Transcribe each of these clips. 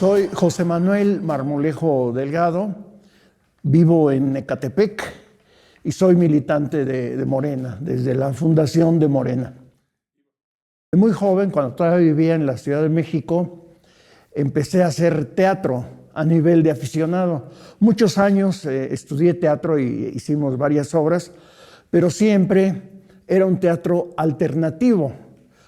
Soy José Manuel Marmolejo Delgado, vivo en Ecatepec y soy militante de Morena, desde la fundación de Morena. Muy joven, cuando todavía vivía en la Ciudad de México, empecé a hacer teatro a nivel de aficionado. Muchos años estudié teatro y hicimos varias obras, pero siempre era un teatro alternativo.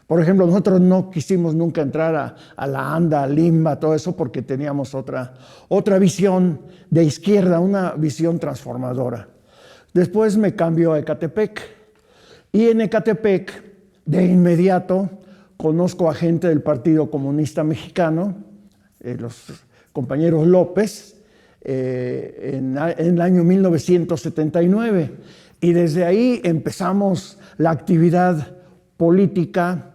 Por ejemplo, nosotros no quisimos nunca entrar a la ANDA, al Limba, todo eso, porque teníamos otra visión de izquierda, una visión transformadora. Después me cambió a Ecatepec y en Ecatepec de inmediato conozco a gente del Partido Comunista Mexicano, los compañeros López, en el año 1979. Y desde ahí empezamos la actividad política.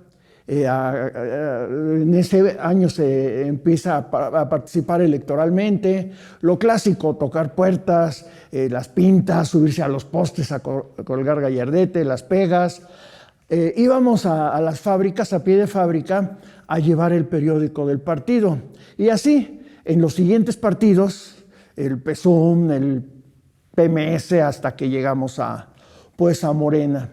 En ese año se empieza a participar electoralmente, lo clásico, tocar puertas, las pintas, subirse a los postes a colgar gallardete, las pegas. Íbamos a las fábricas, a pie de fábrica, a llevar el periódico del partido. Y así, en los siguientes partidos, el PSUM, el PMS, hasta que llegamos a Morena.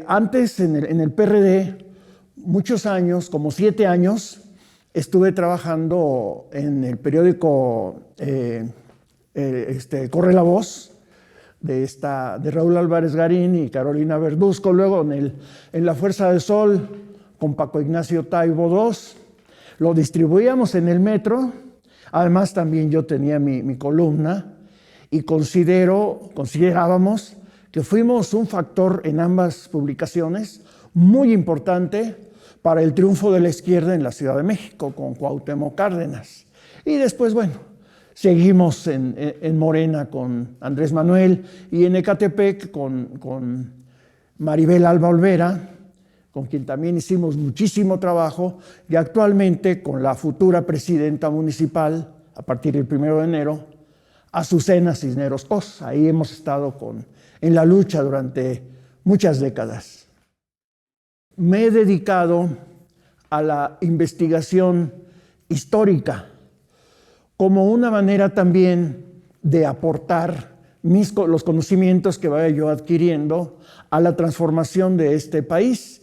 Antes, en el PRD, muchos años, como 7 años, estuve trabajando en el periódico Corre la Voz, de Raúl Álvarez Garín y Carolina Verduzco, luego en La Fuerza del Sol con Paco Ignacio Taibo II, lo distribuíamos en el metro. Además también yo tenía mi columna y considerábamos que fuimos un factor en ambas publicaciones muy importante para el triunfo de la izquierda en la Ciudad de México con Cuauhtémoc Cárdenas. Y después, bueno, seguimos en Morena con Andrés Manuel y en Ecatepec con Maribel Alba Olvera, con quien también hicimos muchísimo trabajo, y actualmente con la futura presidenta municipal, a partir del 1 de enero, Azucena Cisneros Cos. Ahí hemos estado en la lucha durante muchas décadas. Me he dedicado a la investigación histórica como una manera también de aportar los conocimientos que vaya yo adquiriendo a la transformación de este país.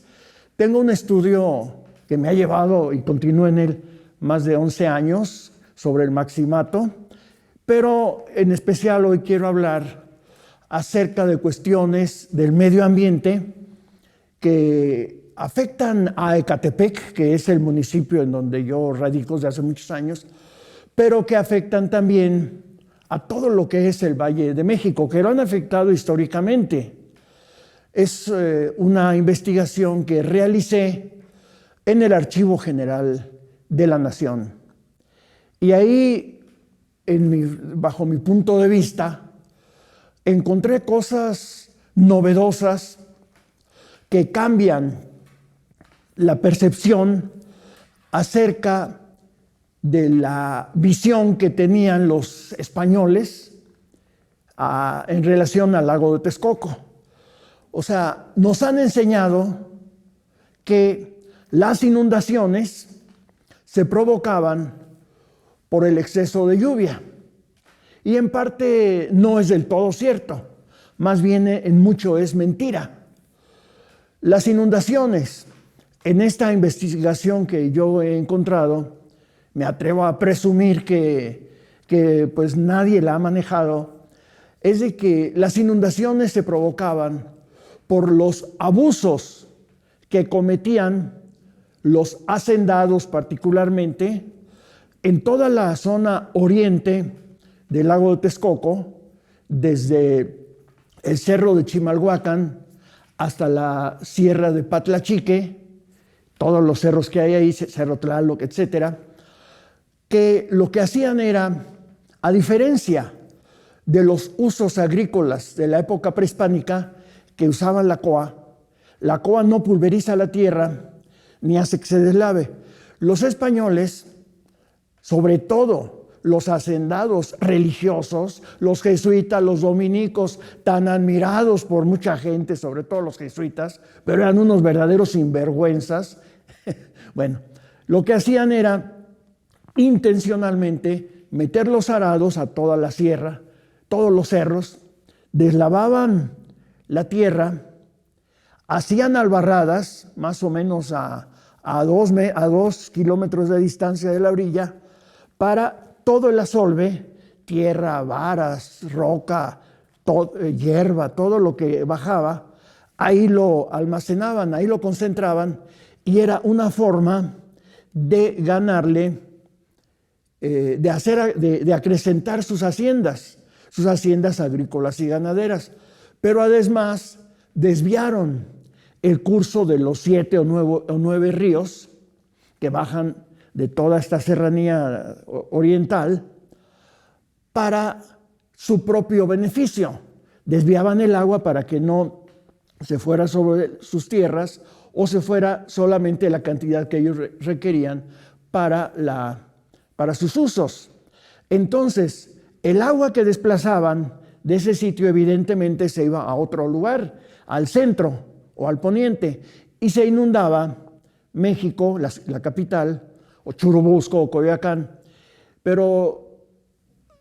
Tengo un estudio que me ha llevado y continúo en él más de 11 años sobre el maximato, pero en especial hoy quiero hablar acerca de cuestiones del medio ambiente que afectan a Ecatepec, que es el municipio en donde yo radico desde hace muchos años, pero que afectan también a todo lo que es el Valle de México, que lo han afectado históricamente. Es una investigación que realicé en el Archivo General de la Nación. Y ahí, bajo mi punto de vista, encontré cosas novedosas que cambian la percepción acerca de la visión que tenían los españoles en relación al lago de Texcoco. O sea, nos han enseñado que las inundaciones se provocaban por el exceso de lluvia. Y en parte no es del todo cierto, más bien en mucho es mentira. Las inundaciones, en esta investigación que yo he encontrado, me atrevo a presumir que pues nadie la ha manejado, es de que las inundaciones se provocaban por los abusos que cometían los hacendados, particularmente en toda la zona oriente del lago de Texcoco, desde el cerro de Chimalhuacán hasta la sierra de Patlachique, todos los cerros que hay ahí, Cerro Tlaloc, etcétera, que lo que hacían era, a diferencia de los usos agrícolas de la época prehispánica que usaban la coa no pulveriza la tierra ni hace que se deslave. Los españoles, sobre todo los hacendados religiosos, los jesuitas, los dominicos, tan admirados por mucha gente, sobre todo los jesuitas, pero eran unos verdaderos sinvergüenzas. Bueno, lo que hacían era intencionalmente meter los arados a toda la sierra, todos los cerros, deslavaban la tierra, hacían albarradas, más o menos a 2 kilómetros de distancia de la orilla, para todo el asolve, tierra, varas, roca, hierba, todo lo que bajaba, ahí lo almacenaban, ahí lo concentraban, y era una forma de ganarle, de acrecentar sus haciendas agrícolas y ganaderas. Pero además desviaron el curso de los 7 o 9 ríos que bajan de toda esta serranía oriental para su propio beneficio. Desviaban el agua para que no se fuera sobre sus tierras o se fuera solamente la cantidad que ellos requerían para sus usos. Entonces, el agua que desplazaban de ese sitio evidentemente se iba a otro lugar, al centro o al poniente, y se inundaba México, la capital, o Churubusco o Coyoacán. Pero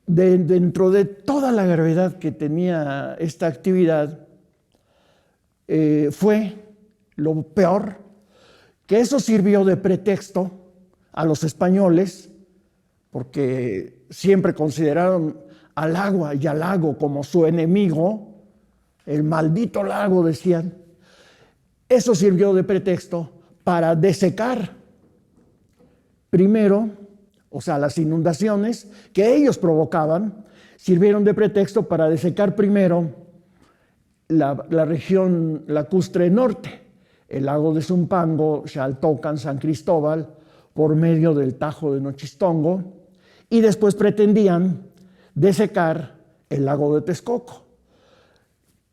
dentro de toda la gravedad que tenía esta actividad, fue lo peor, que eso sirvió de pretexto a los españoles, porque siempre consideraron al agua y al lago como su enemigo, el maldito lago, decían. Eso sirvió de pretexto para desecar primero, o sea, las inundaciones que ellos provocaban, sirvieron de pretexto para desecar primero la región lacustre norte, el lago de Zumpango, Xaltocan, San Cristóbal, por medio del Tajo de Nochistongo, y después pretendían desecar el lago de Texcoco.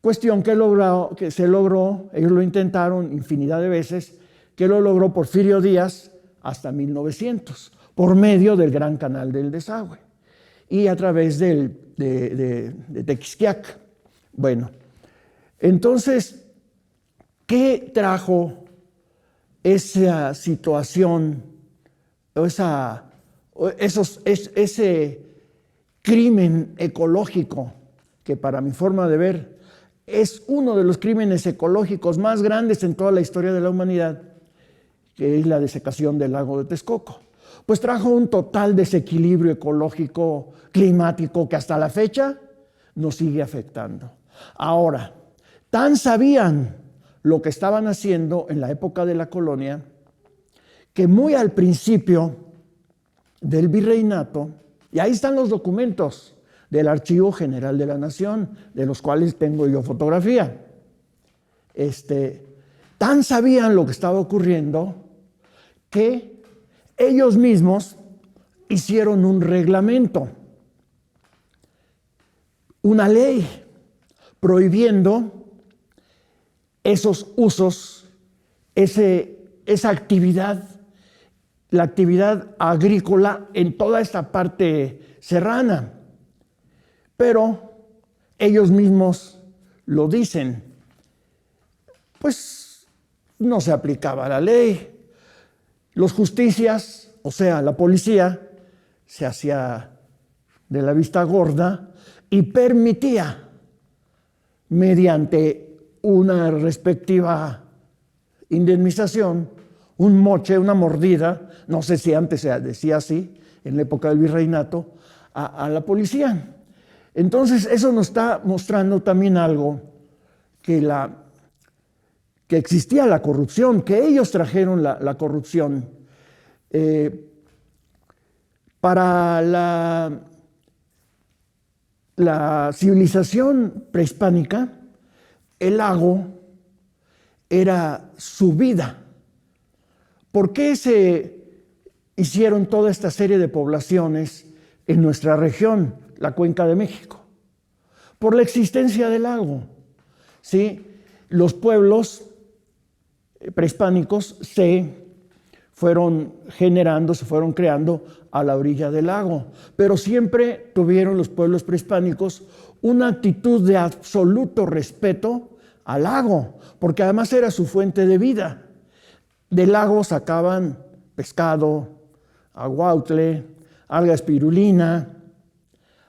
Cuestión que se logró, ellos lo intentaron infinidad de veces, que lo logró Porfirio Díaz hasta 1900, por medio del Gran Canal del Desagüe y a través de Tequisquiac. Bueno, entonces, ¿qué trajo esa situación, ese crimen ecológico que para mi forma de ver es uno de los crímenes ecológicos más grandes en toda la historia de la humanidad, que es la desecación del lago de Texcoco? Pues trajo un total desequilibrio ecológico, climático, que hasta la fecha nos sigue afectando. Ahora, tan sabían lo que estaban haciendo en la época de la colonia, que muy al principio del virreinato, y ahí están los documentos del Archivo General de la Nación, de los cuales tengo yo fotografía, tan sabían lo que estaba ocurriendo que ellos mismos hicieron un reglamento, una ley prohibiendo esos usos, esa actividad, la actividad agrícola en toda esta parte serrana. Pero ellos mismos lo dicen, pues no se aplicaba la ley. Los justicias, o sea, la policía, se hacía de la vista gorda y permitía, mediante una respectiva indemnización, un moche, una mordida, no sé si antes se decía así, en la época del virreinato, a la policía. Entonces, eso nos está mostrando también algo, que existía la corrupción, que ellos trajeron la corrupción. Para la civilización prehispánica, el lago era su vida. ¿Por qué se hicieron toda esta serie de poblaciones en nuestra región, la Cuenca de México? Por la existencia del lago, ¿sí? Los pueblos prehispánicos se fueron generando, se fueron creando a la orilla del lago, pero siempre tuvieron los pueblos prehispánicos una actitud de absoluto respeto al lago, porque además era su fuente de vida. Del lago sacaban pescado, aguautle, alga espirulina.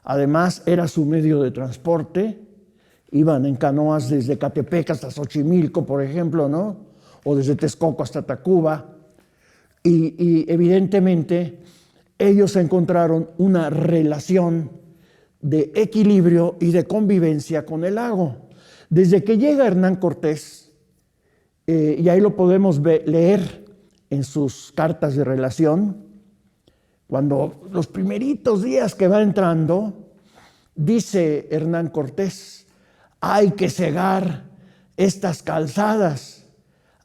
Además, era su medio de transporte. Iban en canoas desde Catepec hasta Xochimilco, por ejemplo, ¿no? O desde Texcoco hasta Tacuba. Y evidentemente ellos encontraron una relación de equilibrio y de convivencia con el lago. Desde que llega Hernán Cortés, y ahí lo podemos leer en sus cartas de relación, cuando los primeritos días que va entrando, dice Hernán Cortés: hay que cegar estas calzadas,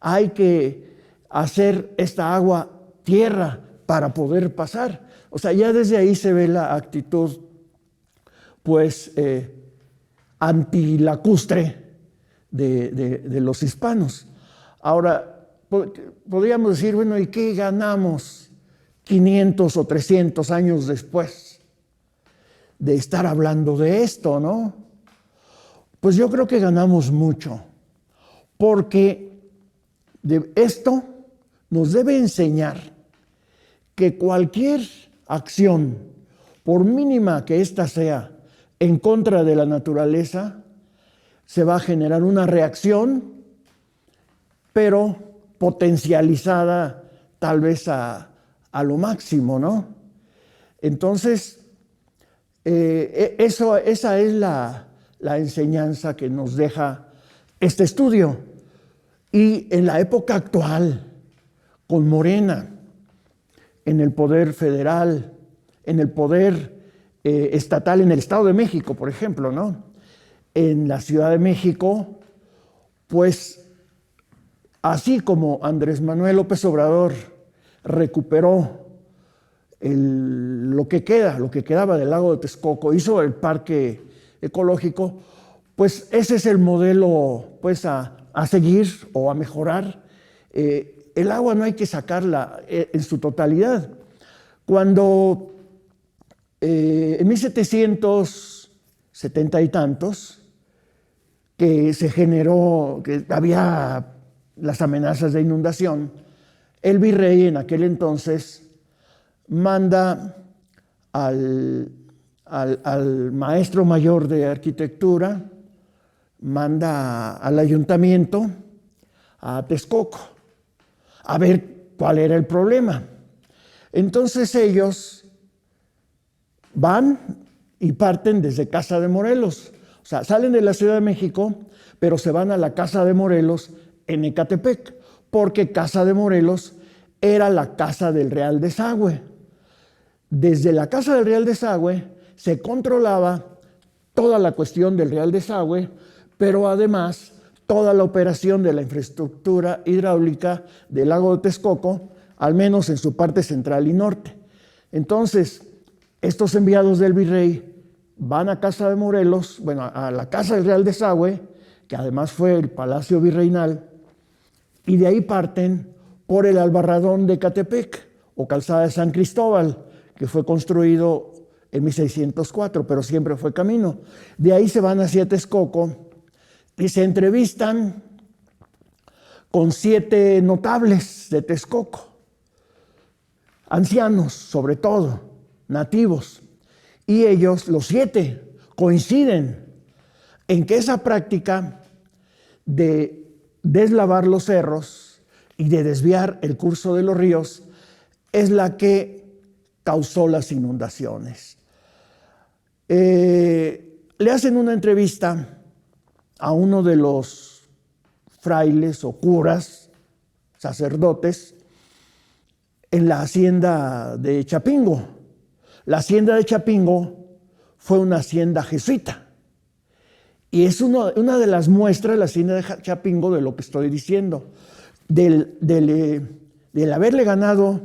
hay que hacer esta agua tierra para poder pasar. O sea, ya desde ahí se ve la actitud, pues, antilacustre de los hispanos. Ahora, podríamos decir, bueno, ¿y qué ganamos 500 o 300 años después de estar hablando de esto, no? Pues yo creo que ganamos mucho, porque esto nos debe enseñar que cualquier acción, por mínima que ésta sea, en contra de la naturaleza, se va a generar una reacción, pero potencializada tal vez a lo máximo, ¿no? Entonces, esa es la enseñanza que nos deja este estudio. Y en la época actual, con Morena, en el poder federal, en el poder estatal, en el Estado de México, por ejemplo, ¿no? En la Ciudad de México, pues así como Andrés Manuel López Obrador recuperó lo que quedaba del lago de Texcoco, hizo el parque ecológico, pues ese es el modelo, pues, a seguir o a mejorar. El agua no hay que sacarla en su totalidad. Cuando en 1770 y tantos, que se generó, que había las amenazas de inundación, el virrey en aquel entonces manda al maestro mayor de arquitectura, manda al ayuntamiento, a Texcoco, a ver cuál era el problema. Entonces ellos van y parten desde Casa de Morelos. O sea, salen de la Ciudad de México, pero se van a la Casa de Morelos en Ecatepec, porque Casa de Morelos era la casa del Real Desagüe. Desde la Casa del Real Desagüe se controlaba toda la cuestión del Real Desagüe, pero además toda la operación de la infraestructura hidráulica del lago de Texcoco, al menos en su parte central y norte. Entonces, estos enviados del virrey van a Casa de Morelos, bueno, a la Casa del Real Desagüe, que además fue el Palacio Virreinal, y de ahí parten por el Albarradón de Ecatepec, o Calzada de San Cristóbal, que fue construido en 1604, pero siempre fue camino. De ahí se van hacia Texcoco y se entrevistan con 7 notables de Texcoco, ancianos sobre todo, nativos, y ellos, los 7, coinciden en que esa práctica de deslavar los cerros y de desviar el curso de los ríos es la que causó las inundaciones. Le hacen una entrevista a uno de los frailes o curas, sacerdotes, en la hacienda de Chapingo. La hacienda de Chapingo fue una hacienda jesuita. Y es una de las muestras, la hacienda de Chapingo, de lo que estoy diciendo, del haberle ganado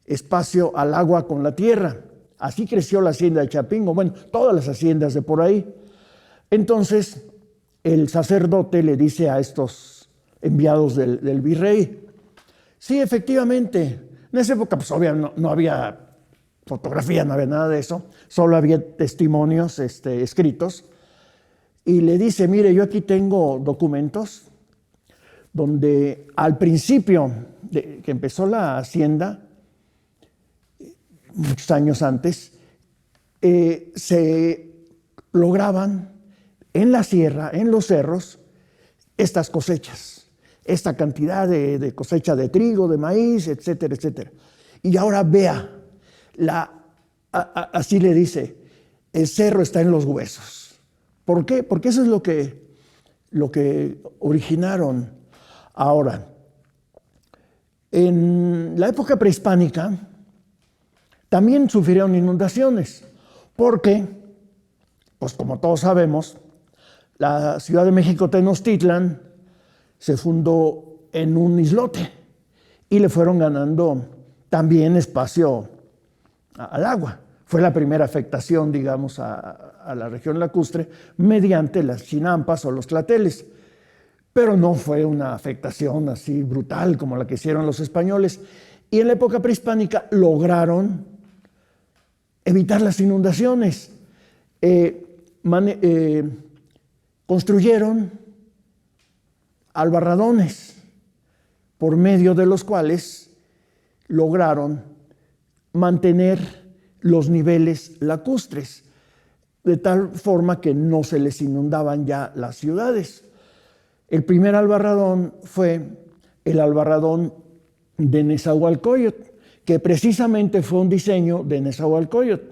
espacio al agua con la tierra. Así creció la hacienda de Chapingo, bueno, todas las haciendas de por ahí. Entonces, el sacerdote le dice a estos enviados del virrey: sí, efectivamente, en esa época pues obviamente no había fotografía, no había nada de eso, solo había testimonios escritos. Y le dice: mire, yo aquí tengo documentos donde al principio que empezó la hacienda, muchos años antes, se lograban en la sierra, en los cerros, estas cosechas, esta cantidad de cosecha de trigo, de maíz, etcétera, etcétera. Y ahora vea, así le dice, el cerro está en los huesos. ¿Por qué? Porque eso es lo que originaron. Ahora, en la época prehispánica también sufrieron inundaciones, porque, pues como todos sabemos, la Ciudad de México Tenochtitlan se fundó en un islote y le fueron ganando también espacio al agua. Fue la primera afectación, digamos, a la región lacustre mediante las chinampas o los tlateles. Pero no fue una afectación así brutal como la que hicieron los españoles. Y en la época prehispánica lograron evitar las inundaciones. Construyeron albarradones por medio de los cuales lograron mantener los niveles lacustres, de tal forma que no se les inundaban ya las ciudades. El primer albarradón fue el albarradón de Nezahualcóyotl, que precisamente fue un diseño de Nezahualcóyotl,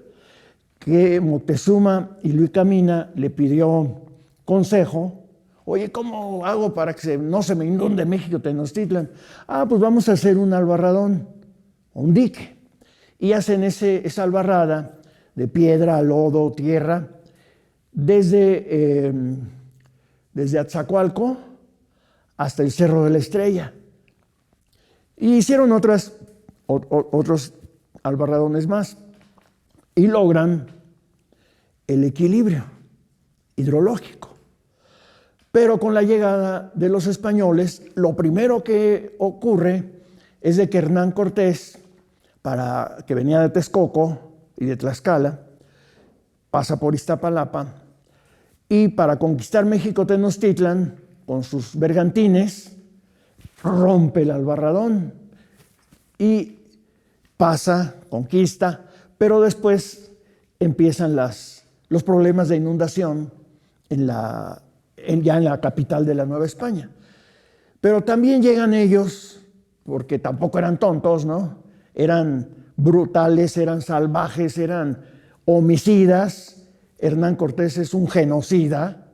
que Moctezuma y Luis Camina le pidió consejo. Oye, ¿cómo hago para que no se me inunde México Tenochtitlan? Pues vamos a hacer un albarradón, un dique. Y hacen esa albarrada de piedra, lodo, tierra, desde Atzacoalco hasta el Cerro de la Estrella. Y hicieron otros albarradones más y logran el equilibrio hidrológico. Pero con la llegada de los españoles, lo primero que ocurre es de que Hernán Cortés, que venía de Texcoco y de Tlaxcala, pasa por Iztapalapa y para conquistar México Tenochtitlan, con sus bergantines, rompe el albarradón y pasa, conquista, pero después empiezan los problemas de inundación ya en la capital de la Nueva España. Pero también llegan ellos, porque tampoco eran tontos, ¿no? Eran brutales, eran salvajes, eran homicidas. Hernán Cortés es un genocida,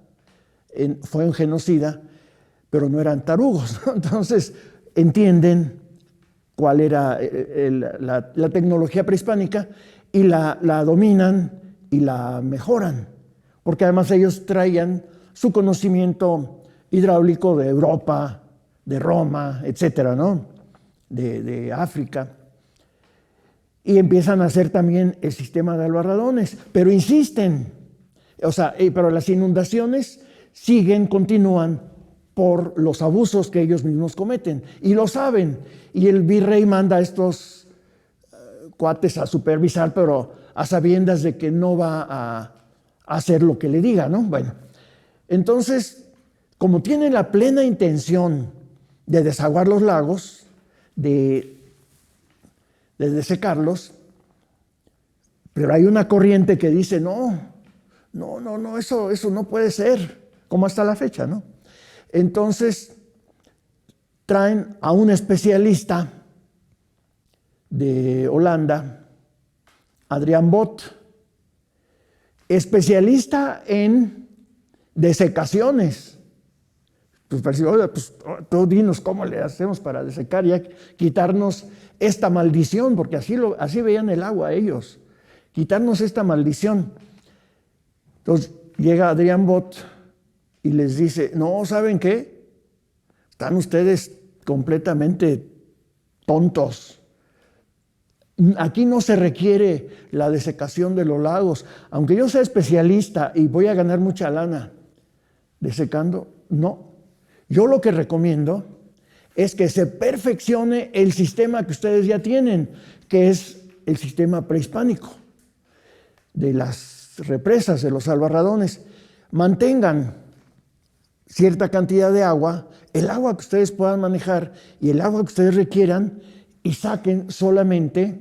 fue un genocida, pero no eran tarugos, ¿no? Entonces entienden cuál era la tecnología prehispánica y la dominan y la mejoran, porque además ellos traían su conocimiento hidráulico de Europa, de Roma, etcétera, ¿no? De África. Y empiezan a hacer también el sistema de albarradones, pero insisten, pero las inundaciones continúan por los abusos que ellos mismos cometen, y lo saben, y el virrey manda a estos cuates a supervisar, pero a sabiendas de que no va a hacer lo que le diga, ¿no? Bueno, entonces, como tienen la plena intención de desaguar los lagos, de desecarlos, pero hay una corriente que dice, no, eso no puede ser, como hasta la fecha, ¿no? Entonces, traen a un especialista de Holanda, Adriaan Bot, especialista en desecaciones. Pues, oye, pues tú dinos cómo le hacemos para desecar y quitarnos esta maldición, porque así veían el agua ellos, quitarnos esta maldición. Entonces llega Adriaan Bot y les dice, no, ¿saben qué? Están ustedes completamente tontos. Aquí no se requiere la desecación de los lagos. Aunque yo sea especialista y voy a ganar mucha lana desecando, no. Yo lo que recomiendo es que se perfeccione el sistema que ustedes ya tienen, que es el sistema prehispánico de las represas, de los albarradones. Mantengan cierta cantidad de agua, el agua que ustedes puedan manejar y el agua que ustedes requieran, y saquen solamente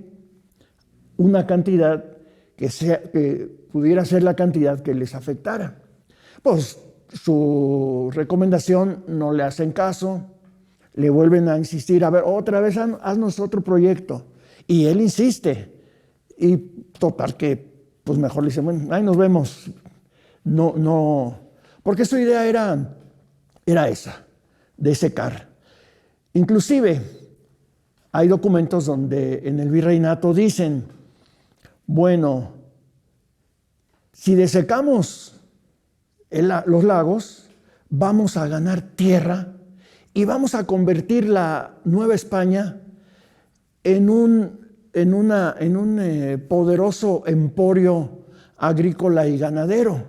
una cantidad que pudiera ser la cantidad que les afectara. Pues su recomendación no le hacen caso, le vuelven a insistir, a ver, otra vez haznos otro proyecto. Y él insiste. Y total que, pues mejor le dicen, bueno, ahí nos vemos. No, porque su idea era esa, de secar. Inclusive, hay documentos donde en el virreinato dicen, bueno, si desecamos los lagos, vamos a ganar tierra y vamos a convertir la Nueva España en un poderoso emporio agrícola y ganadero.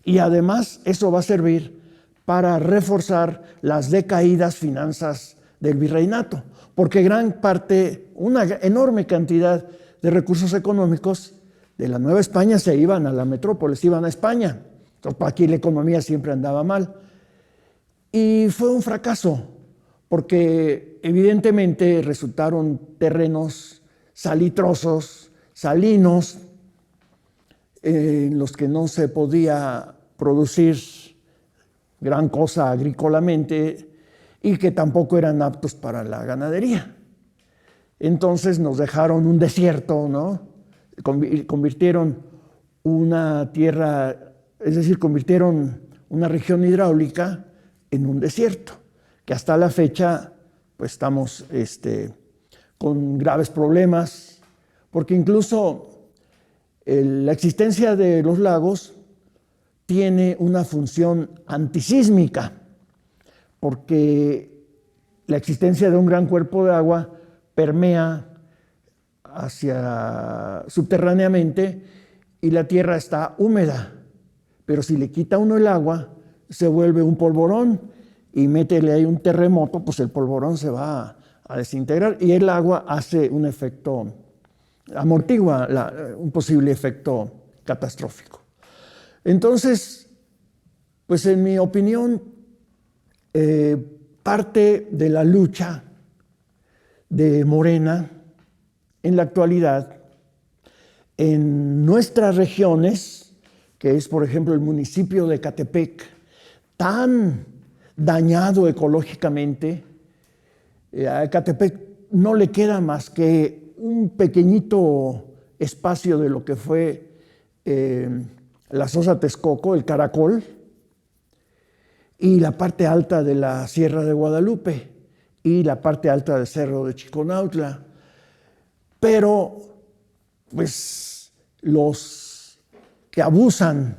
Y además eso va a servir para reforzar las decaídas finanzas del virreinato, porque gran parte, una enorme cantidad de recursos económicos de la Nueva España se iban a la metrópolis, iban a España. Entonces, aquí la economía siempre andaba mal. Y fue un fracaso, porque evidentemente resultaron terrenos salitrosos, salinos, en los que no se podía producir gran cosa agrícolamente y que tampoco eran aptos para la ganadería. Entonces nos dejaron un desierto, ¿no? Convirtieron una tierra, es decir, convirtieron una región hidráulica en un desierto, que hasta la fecha pues estamos con graves problemas, porque incluso la existencia de los lagos tiene una función antisísmica, porque la existencia de un gran cuerpo de agua permea subterráneamente y la tierra está húmeda, pero si le quita uno el agua, se vuelve un polvorón y métele ahí un terremoto, pues el polvorón se va a desintegrar y el agua hace un efecto, amortigua un posible efecto catastrófico. Entonces, pues en mi opinión, parte de la lucha de Morena en la actualidad en nuestras regiones, que es por ejemplo el municipio de Ecatepec, tan dañado ecológicamente, a Ecatepec no le queda más que un pequeñito espacio de lo que fue la Sosa Texcoco, el Caracol, y la parte alta de la Sierra de Guadalupe y la parte alta del Cerro de Chiconautla. Pero, pues, los que abusan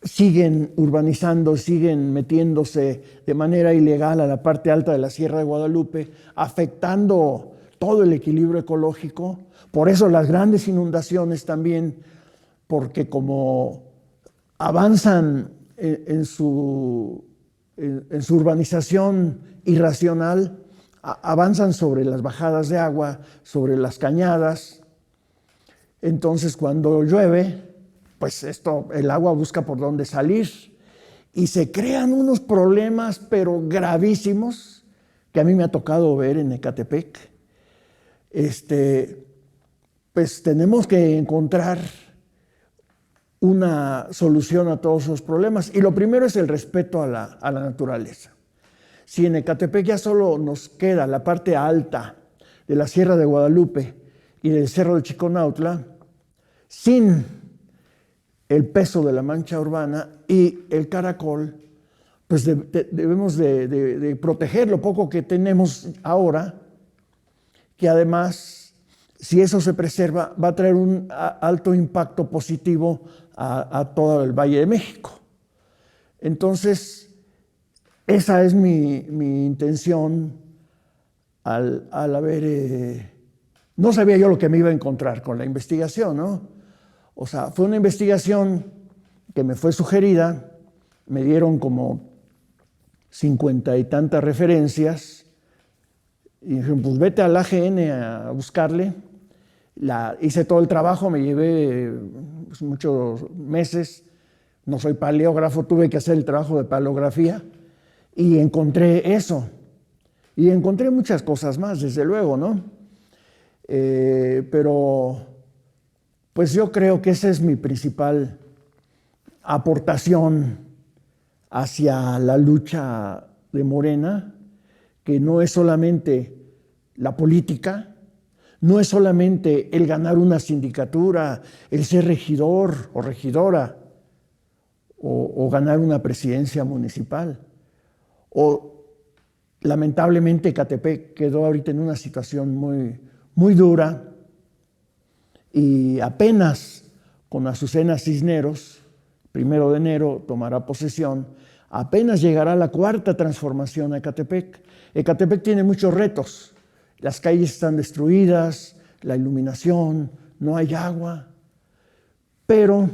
siguen urbanizando, siguen metiéndose de manera ilegal a la parte alta de la Sierra de Guadalupe, afectando todo el equilibrio ecológico. Por eso las grandes inundaciones también, porque como avanzan en su urbanización irracional, avanzan sobre las bajadas de agua, sobre las cañadas. Entonces, cuando llueve, pues el agua busca por dónde salir y se crean unos problemas, pero gravísimos, que a mí me ha tocado ver en Ecatepec. Pues tenemos que encontrar una solución a todos esos problemas. Y lo primero es el respeto a la naturaleza. Si en Ecatepec ya solo nos queda la parte alta de la Sierra de Guadalupe y del Cerro de Chiconautla, sin el peso de la mancha urbana y el Caracol, pues debemos de proteger lo poco que tenemos ahora, que además, si eso se preserva, va a traer un alto impacto positivo a todo el Valle de México. Entonces, esa es mi intención al haber... no sabía yo lo que me iba a encontrar con la investigación, ¿no? O sea, fue una investigación que me fue sugerida, me dieron como 50 y tantas referencias, y dijeron, pues vete al AGN a buscarle. Hice todo el trabajo, me llevé pues, muchos meses, no soy paleógrafo, tuve que hacer el trabajo de paleografía, y encontré eso. Y encontré muchas cosas más, desde luego, ¿no? pero pues yo creo que esa es mi principal aportación hacia la lucha de Morena, que no es solamente la política, no es solamente el ganar una sindicatura, el ser regidor o regidora, o ganar una presidencia municipal. O lamentablemente Ecatepec quedó ahorita en una situación muy dura, y apenas con Azucena Cisneros, 1 de enero, tomará posesión, apenas llegará la 4ª transformación a Ecatepec. Ecatepec tiene muchos retos. Las calles están destruidas, la iluminación, no hay agua, pero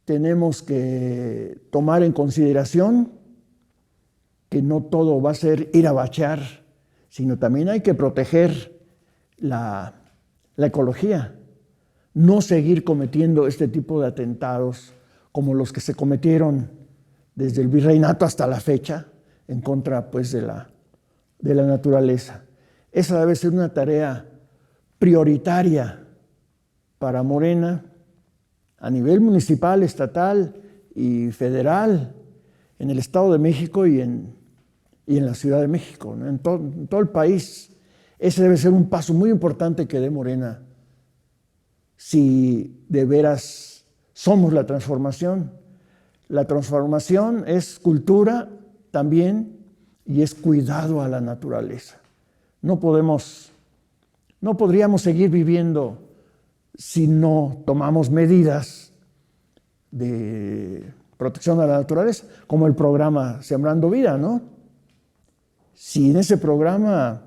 tenemos que tomar en consideración que no todo va a ser ir a bachear, sino también hay que proteger la ecología, no seguir cometiendo este tipo de atentados como los que se cometieron desde el virreinato hasta la fecha en contra, pues, de la naturaleza. Esa debe ser una tarea prioritaria para Morena a nivel municipal, estatal y federal, en el Estado de México y en la Ciudad de México, ¿no? En todo el país. Ese debe ser un paso muy importante que dé Morena si de veras somos la transformación. La transformación es cultura también y es cuidado a la naturaleza. No podríamos seguir viviendo si no tomamos medidas de protección a la naturaleza, como el programa Sembrando Vida, ¿no? Si en ese programa,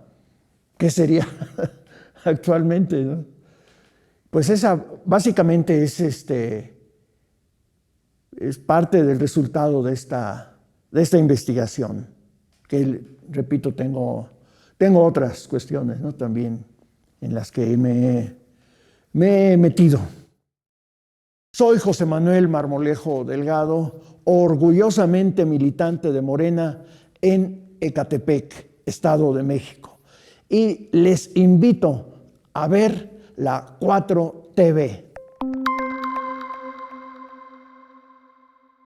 ¿qué sería actualmente, no? Pues esa básicamente es parte del resultado de esta investigación, que, repito, tengo otras cuestiones, ¿no? También en las que me he metido. Soy José Manuel Marmolejo Delgado, orgullosamente militante de Morena en Ecatepec, Estado de México. Y les invito a ver la 4TV.